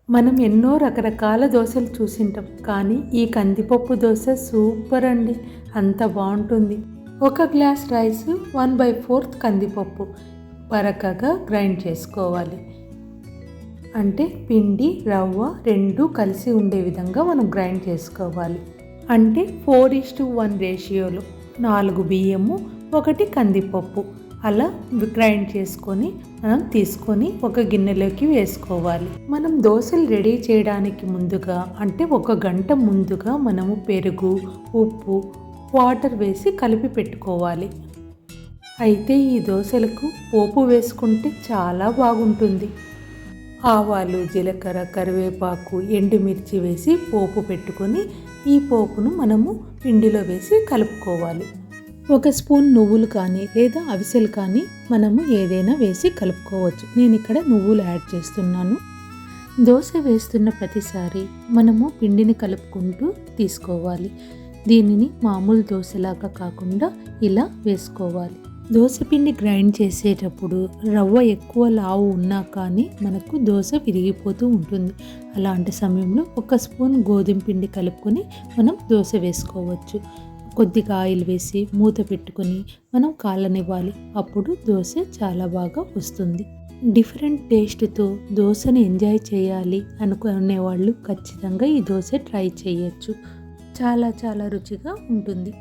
మనం ఎన్నో రకరకాల దోశలు చూసింటాం, కానీ ఈ కందిపప్పు దోశ సూపర్ అండి. అంత బాగుంటుంది. ఒక గ్లాస్ రైస్ 1/4 కందిపప్పు బరకగా గ్రైండ్ చేసుకోవాలి. అంటే పిండి రవ్వ రెండు కలిసి ఉండే విధంగా మనం గ్రైండ్ చేసుకోవాలి. అంటే 4:1 రేషియోలో 4 బియ్యము 1 కందిపప్పు అలా గ్రైండ్ చేసుకొని మనం తీసుకొని ఒక గిన్నెలోకి వేసుకోవాలి. మనం దోశలు రెడీ చేయడానికి ముందుగా అంటే 1 గంట ముందుగా మనము పెరుగు, ఉప్పు, వాటర్ వేసి కలిపి పెట్టుకోవాలి. అయితే ఈ దోశలకు పోపు వేసుకుంటే చాలా బాగుంటుంది. ఆవాలు, జీలకర్ర, కరివేపాకు, ఎండుమిర్చి వేసి పోపు పెట్టుకొని ఈ పోపును మనము పిండిలో వేసి కలుపుకోవాలి. 1 స్పూన్ నువ్వులు కానీ లేదా అవిసెలు కానీ మనము ఏదైనా వేసి కలుపుకోవచ్చు. నేను ఇక్కడ నువ్వులు యాడ్ చేస్తున్నాను. దోశ వేస్తున్న ప్రతిసారి మనము పిండిని కలుపుకుంటూ తీసుకోవాలి. దీనిని మామూలు దోశలాగా కాకుండా ఇలా వేసుకోవాలి. దోశపిండి గ్రైండ్ చేసేటప్పుడు రవ్వ ఎక్కువ లావు ఉన్నా కానీ మనకు దోశ విరిగిపోతూ ఉంటుంది. అలాంటి సమయంలో 1 స్పూన్ గోధుమ పిండి కలుపుకొని మనం దోశ వేసుకోవచ్చు. కొద్దిగా ఆయిల్ వేసి మూత పెట్టుకొని మనం కాలనివ్వాలి. అప్పుడు దోశ చాలా బాగా వస్తుంది. డిఫరెంట్ టేస్ట్తో దోశని ఎంజాయ్ చేయాలి అనుకునే వాళ్ళు ఖచ్చితంగా ఈ దోశ ట్రై చేయొచ్చు. చాలా రుచిగా ఉంటుంది.